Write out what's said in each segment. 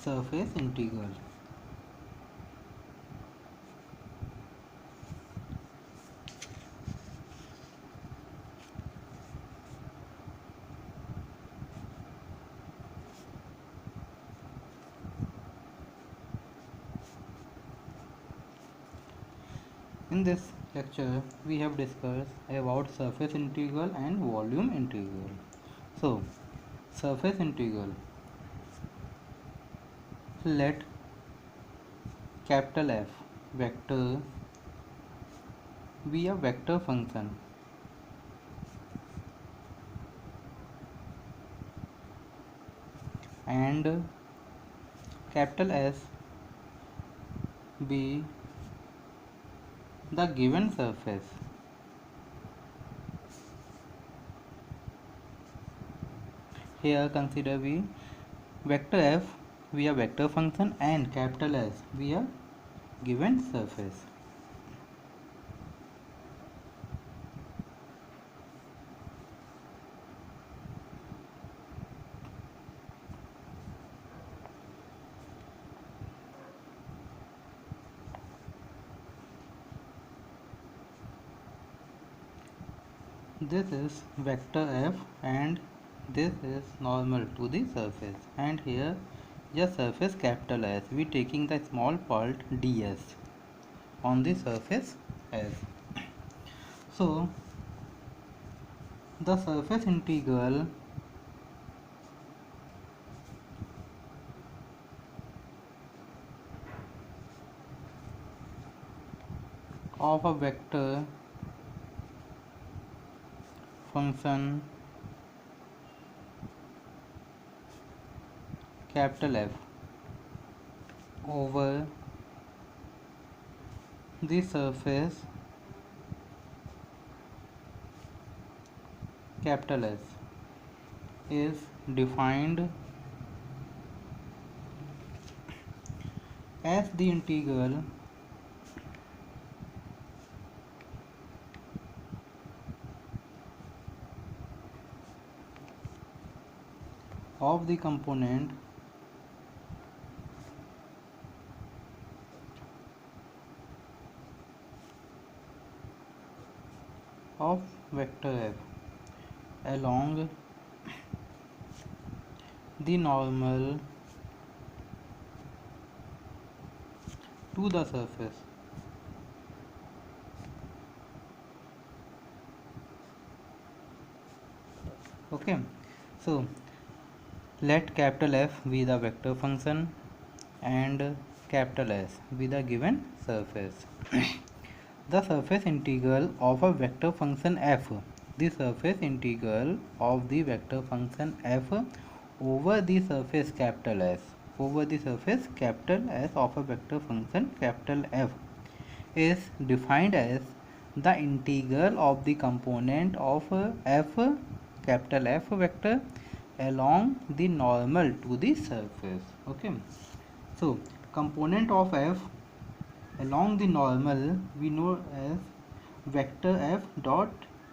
surface integral. In this lecture, we have discussed about surface integral and volume integral. So, surface integral. Let capital F vector be a vector function and capital S be the given surface. Here consider we vector F be a vector function and capital S be a given surface. This is vector F and this is normal to the surface, and here the surface capital S, we taking the small part ds on the surface S. So the surface integral of a vector function capital F over the surface capital S is defined as the integral of the component of vector F along the normal to the surface. Okay, so let capital F be the vector function and capital S be the given surface. The surface integral of a vector function f, the surface integral of the vector function f over the surface capital S, over the surface capital S of a vector function capital F is defined as the integral of the component of f capital F vector along the normal to the surface. Okay, so component of f along the normal we know as vector f dot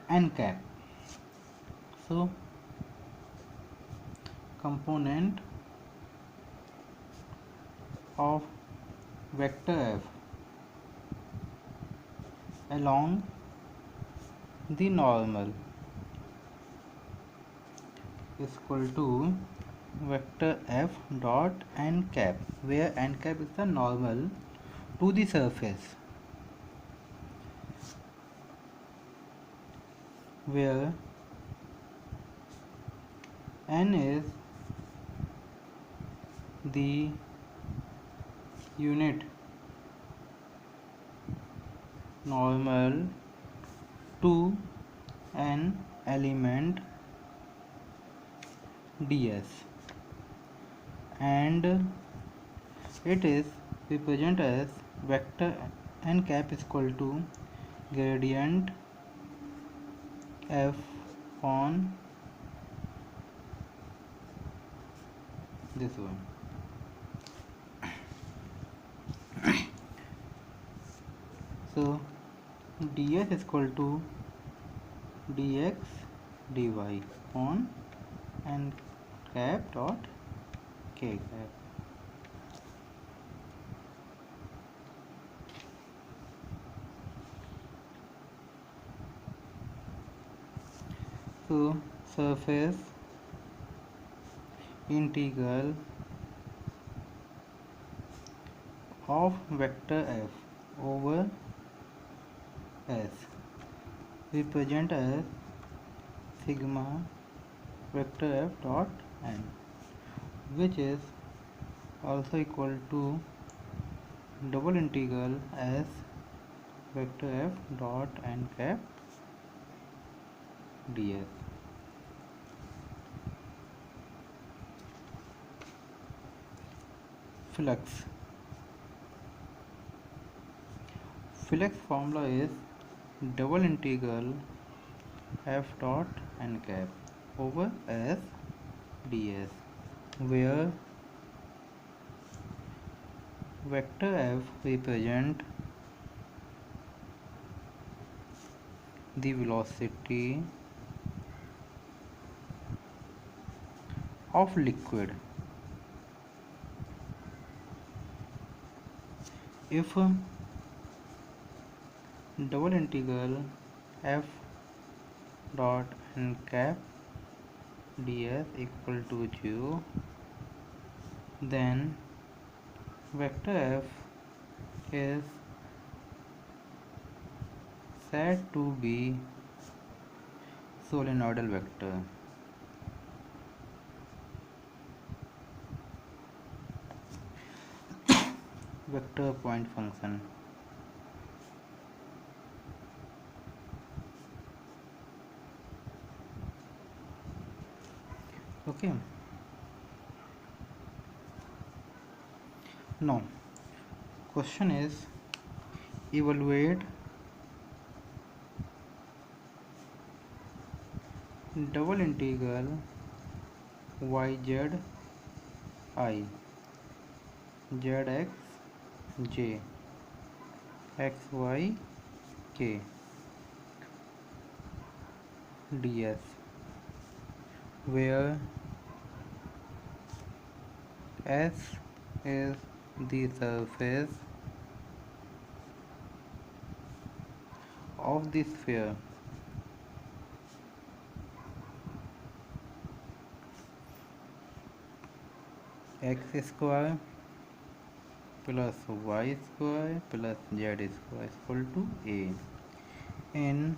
n cap. So component of vector f along the normal is equal to vector f dot n cap, where n cap is the normal to the surface, where n is the unit normal to an element ds, and it is represent as vector n cap is equal to gradient f on this one. So ds is equal to dx dy on n cap dot k cap. So surface integral of vector f over s represent as sigma vector f dot n, which is also equal to double integral s vector f dot n cap ds. Flux formula is double integral f dot n cap over s ds, where vector f represent the velocity of liquid. If double integral f dot n cap ds equal to 0, then vector f is said to be solenoidal vector. Vector point function. Okay. Now, question is evaluate double integral yz I zx j xy k ds, where S is the surface of the sphere, x square plus y square plus z square is equal to a in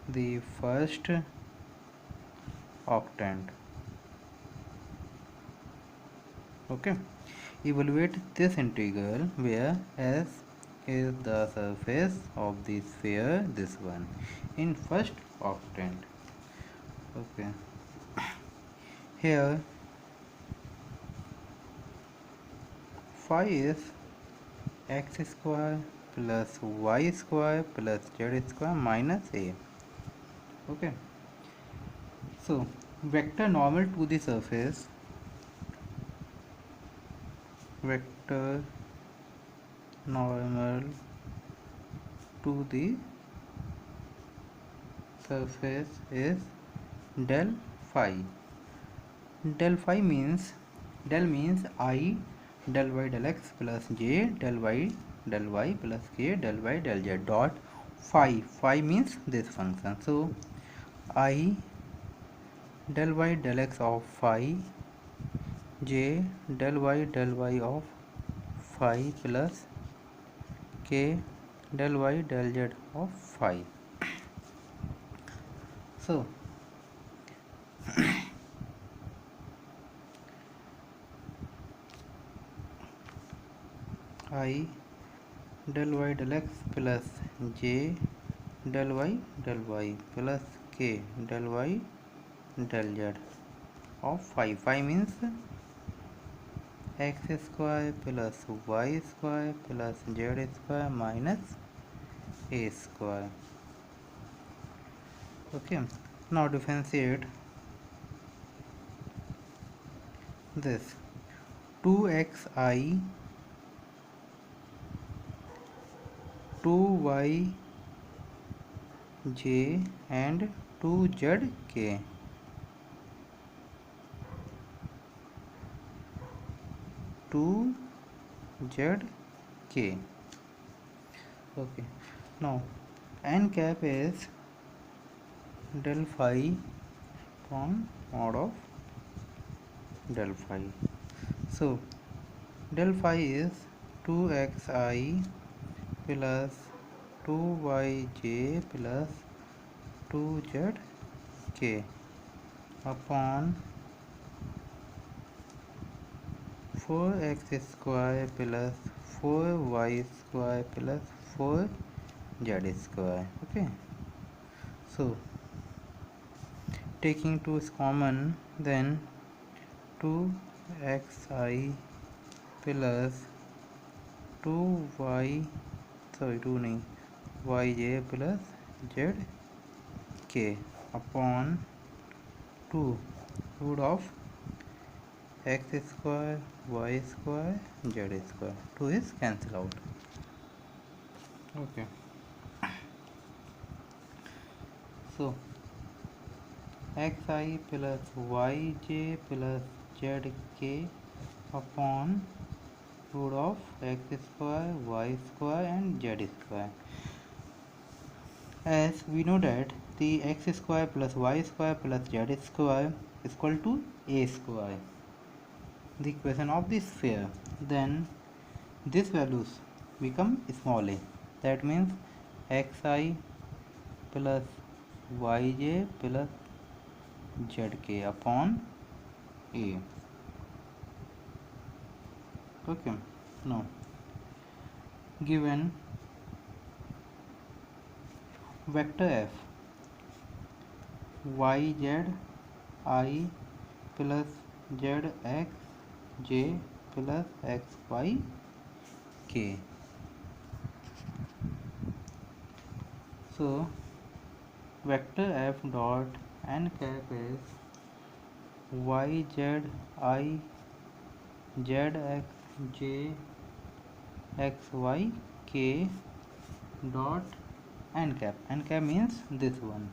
the first octant. Okay, evaluate this integral where S is the surface of the sphere, this one, in first octant. Okay, here phi is x square plus y square plus z square minus a. Okay, so vector normal to the surface, vector normal to the surface is del phi. Del phi means I del y del x plus j del y plus k del y del z dot phi means this function. So I del y del x of phi j del y of phi plus k del y del z of phi. So I del y del x plus j del y plus k del y del z of phi means x square plus y square plus z square minus a square. Okay, now differentiate this 2xi 2yj and 2zk. To zk. Okay, now n cap is del phi upon mod of del phi. So del phi is 2xi plus 2yj plus 2zk upon 4x square plus 4y square plus 4z square. Okay, so taking 2 is common, then 2xi plus 2y, sorry 2 नहीं, yj plus zk upon 2 root of x square y square z square. 2 is cancel out. Okay, so xi plus yj plus zk upon root of x square y square and z square. As we know that the x square plus y square plus z square is equal to a square, the equation of the sphere, then these values become small a. That means xi plus yj plus zk upon a. Okay, now given vector f yz I plus zx j plus xy k. So vector f dot n cap is yz I zx j xy k dot n cap. N cap means this one.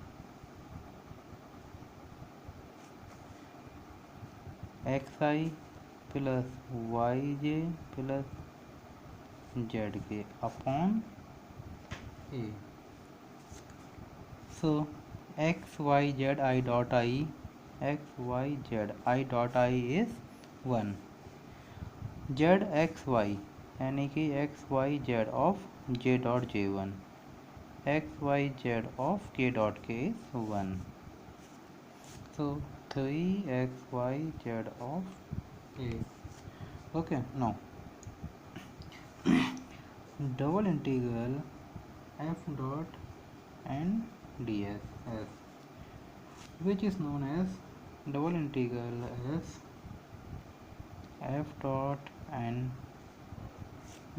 xi plus yj plus zk upon a. So x y z I dot I, x y z I dot I is 1, z x y यानी कि x y z of j dot j1, x y z of k dot k is 1. So 3x y z of a. Okay, now double integral f dot n ds, which is known as double integral as f dot n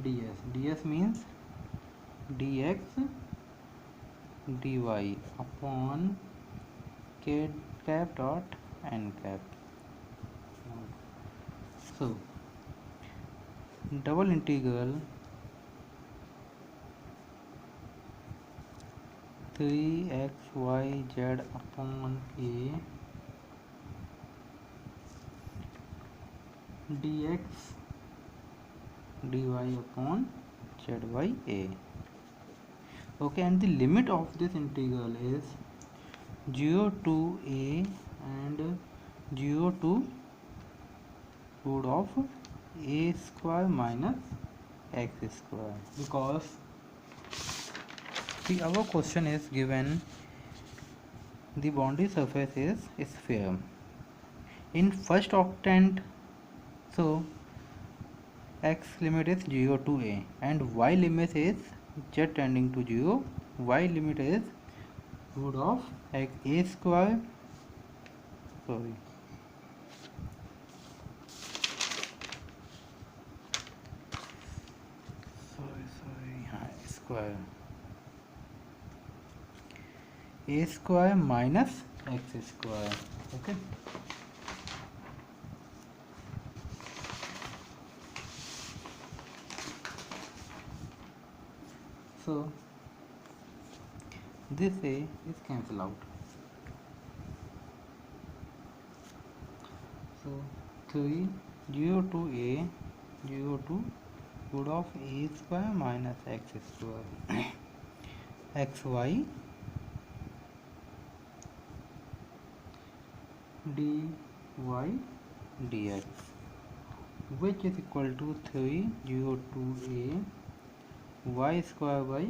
ds. ds means dx dy upon k cap dot n cap. So double integral 3xyz upon a dx dy upon zy a. Okay, and the limit of this integral is 0 to a and 0 to root of a square minus x square, because the above question is given the boundary surface is sphere in first octant. So x limit is 0 to a and y limit is z tending to 0. Y limit is root of x a square, sorry, square, a square minus x square. Okay, so this a is cancel out. So 3 0 to a 0 to root of a square minus x square xy dy dx, which is equal to 3 0 to a y square by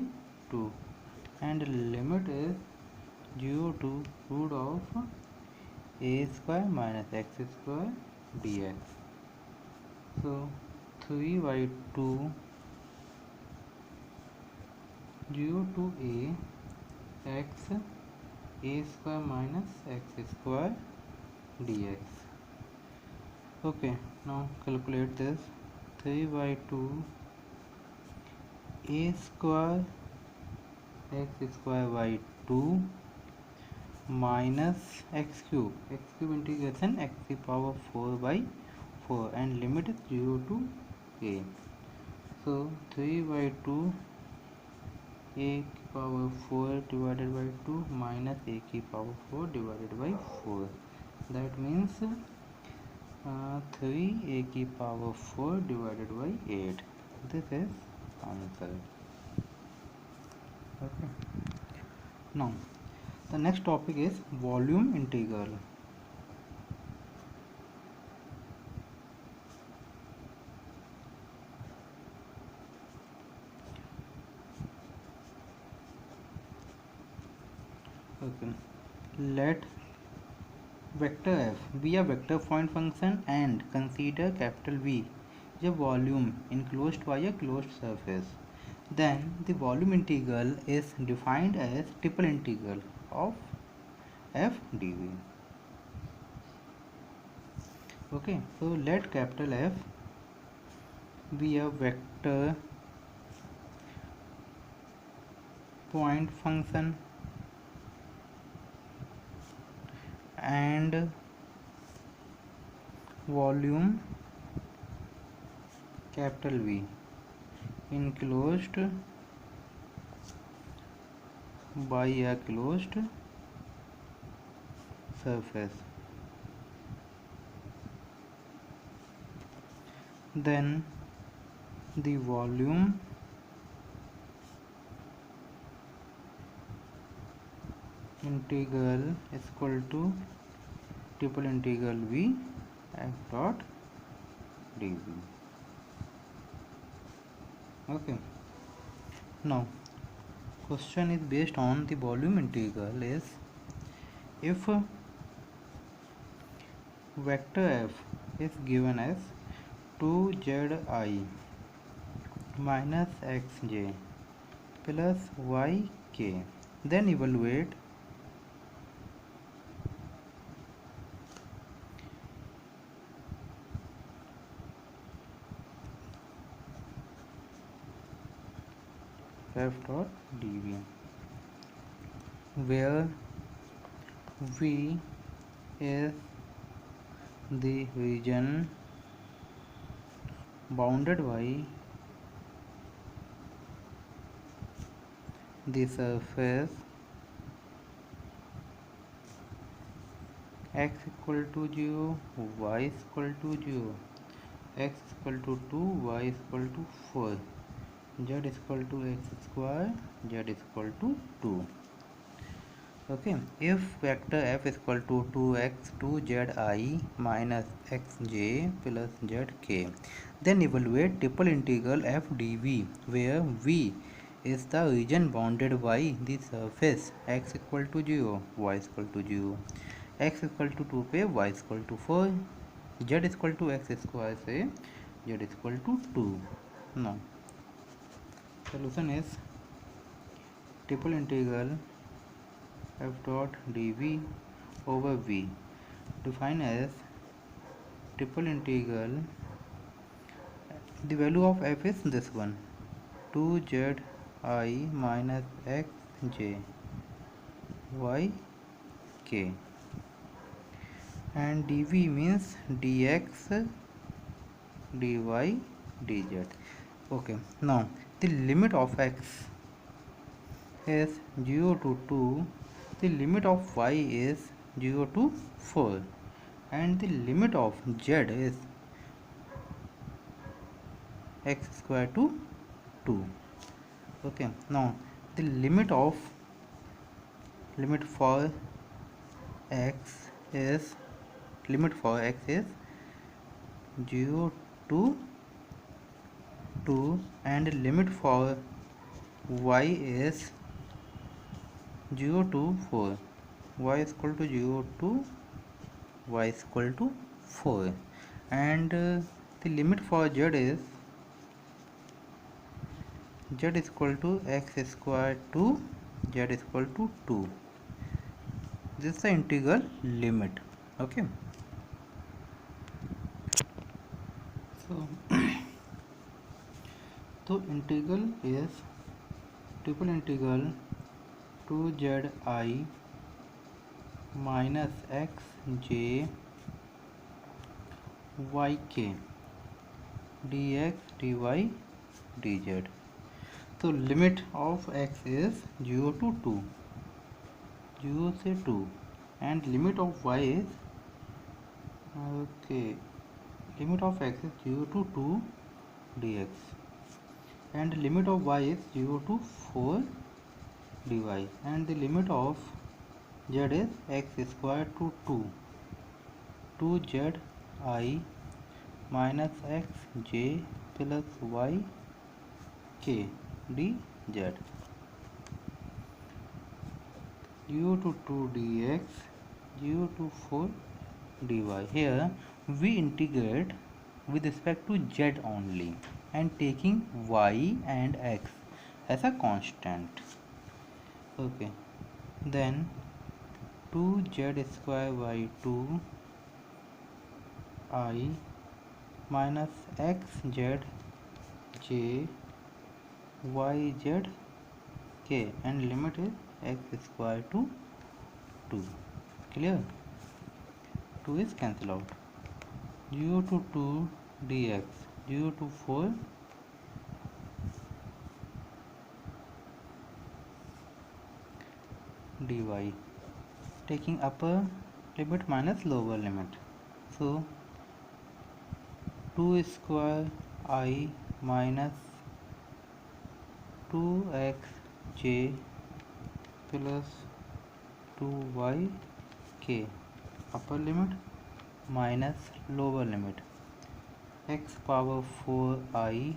2, and limit is 0 to root of a square minus x square dx. So 3 by 2 0 to a x a square minus x square dx. Okay, now calculate this. 3 by 2 a square x square by 2 minus x cube integration x to the power 4 by 4, and limit is 0 to a. So 3 by 2 a की power 4 divided by 2 minus a की power 4 divided by 4. That means 3 a की power 4 divided by 8. This is answer. Okay. Now the next topic is volume integral. Okay. Let vector f be a vector point function and consider capital V is a volume enclosed by a closed surface. Then the volume integral is defined as triple integral of f dv. Okay, so let capital F be a vector point function and volume capital V enclosed by a closed surface. Then the volume integral is equal to triple integral V f dot dv. Okay, now question is based on the volume integral is if vector f is given as 2zi minus xj plus yk, then evaluate f dot dv, where V is the region bounded by the surface x equal to 0, y is equal to 0, x is equal to 2, y is equal to 4, z is equal to x square, z is equal to 2. Okay, if vector f is equal to 2x 2zi minus xj plus zk, then evaluate triple integral f dv, where v is the region bounded by the surface x equal to 0, y is equal to 0, x equal to 2 पे y is equal to 4, z is equal to x square से z is equal to 2. Now solution is triple integral f dot dv over v, defined as triple integral, the value of f is this one, 2zi minus xj yk, and dv means dx dy dz. Okay, now the limit of x is 0 to 2, the limit of y is 0 to 4, and the limit of z is x square to 2. Okay, now the limit for x is limit for x is 0 to 2 and limit for y is 0 to 4. Y is equal to 0 to y is equal to 4, and the limit for z is z is equal to x square to z is equal to 2. This is the integral limit. Okay, so so integral is triple integral 2zi minus xj yk dx dy dz. So limit of x is 0 to 2, 0 से 2, and limit of y is okay, limit of x is 0 to 2 dx, and limit of y is 0 to 4 dy, and the limit of z is x square to 2 2zi minus xj plus yk dz. 0 to 2 dx, 0 to 4 dy. Here we integrate with respect to z only and taking y and x as a constant. Okay, then 2z square by 2 I minus xz j yz k, and limit is x square to 2. Clear? 2 is cancel out. 0 to 2 dx, 0 to 4 dy, taking upper limit minus lower limit. So 2 square I minus 2xj plus 2yk, upper limit minus lower limit, x power 4I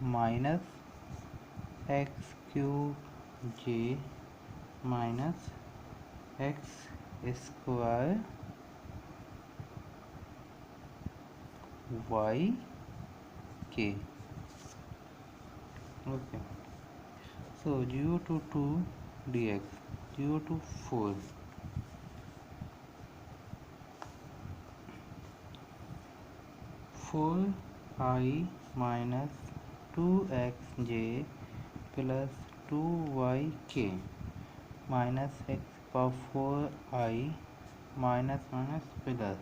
minus x cube j minus x square y k. Okay, so 0 to 2 dx, 0 to 4, 4I minus 2xj plus 2yk minus x power 4I minus plus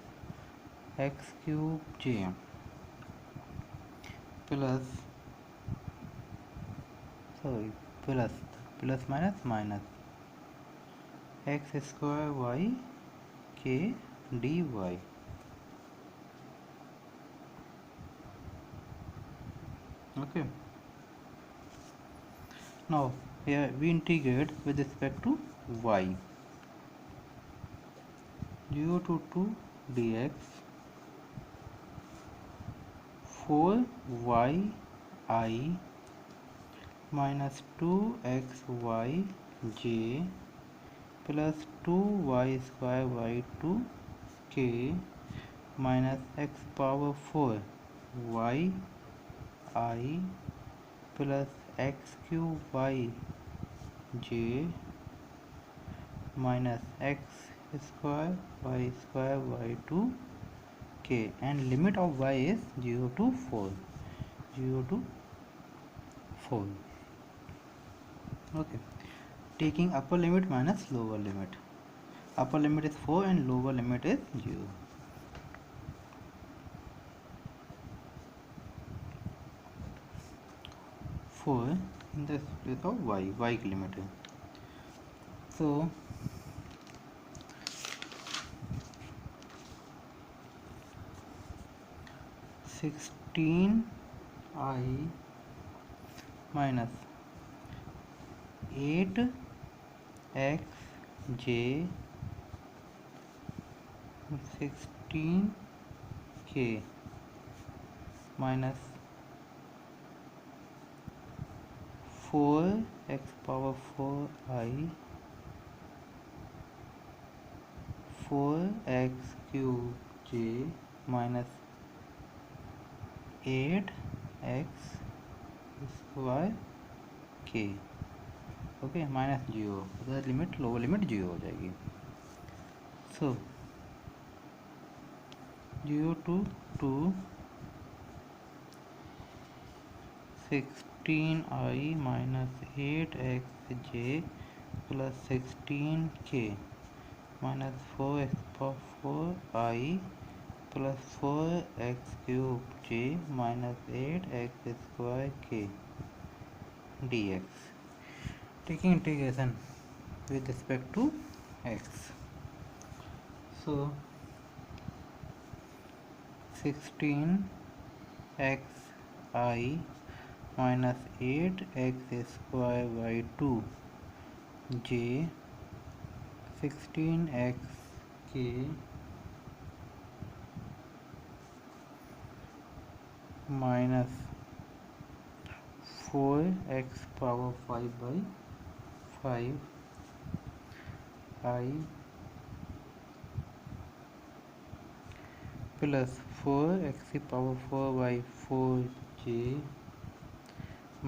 x cube j plus plus minus x square y k dy. Okay, now here we integrate with respect to y. 0 to 2 dx, 4y minus 2xyj plus 2y square by 2k minus x power 4 y I plus x cube y j minus x square by 2k, and limit of y is 0 to 4, 0 to 4. Okay, taking upper limit minus lower limit. Upper limit is 4 and lower limit is 0. In the place of y limit. So 16I minus 8xj 16k minus 4x power 4i 4x cube j minus 8x square k. Okay minus zero, limit lower limit zero हो जाएगी. सो 0 to 16i minus 8xj plus 16k minus 4x power 4i plus 4x cube j minus 8x square k dx. Taking integration with respect to x. So 16xi minus 8x square by 2 j 16xk minus 4x power 5 by 5 I plus 4x power 4 by 4j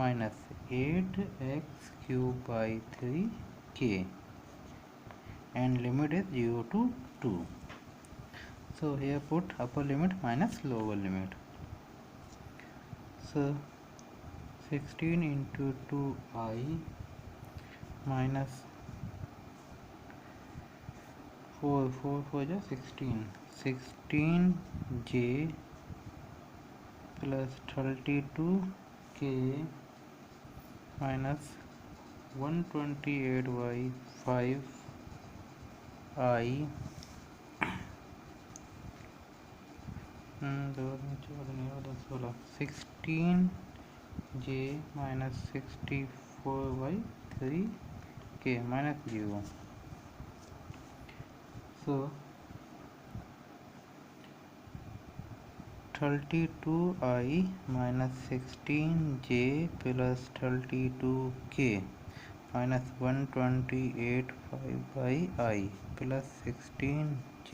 minus 8x cube by 3k, and limit is 0 to 2. So here put upper limit minus lower limit. So 16 into 2i minus 4 is 16j plus 32k minus 128 by 5i 16j minus 64 by 3k minus 0. So 32i minus 16j plus 32k minus 128 by I plus 16j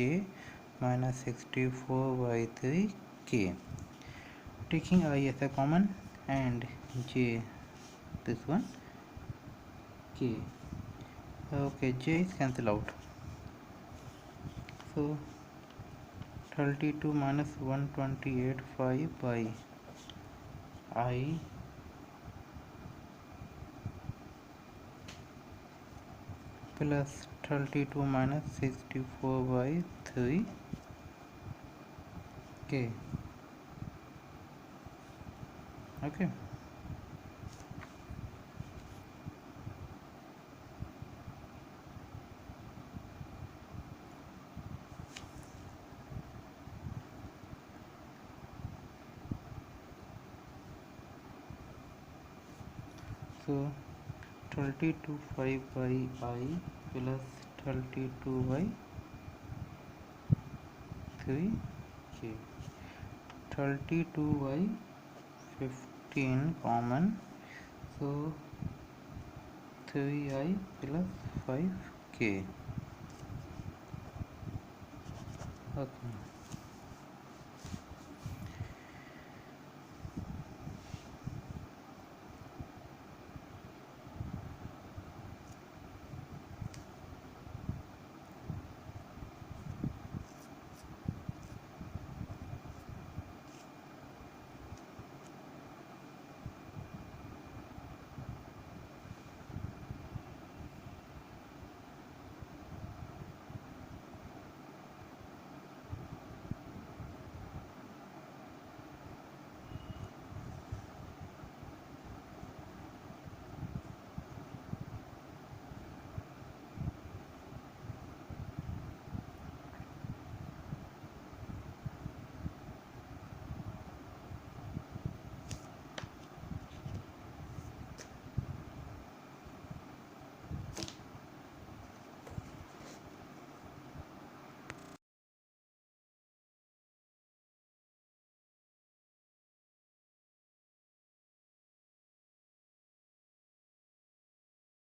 minus 64 by 3k. Taking I as a common and j this one k. Okay, j is cancel out. So 32 minus 128 5 by I plus 32 minus 64 by 3k. Okay. So 32 5 by I plus 32 by 3k. 32 by 15 common, so 3i plus 5k. Okay.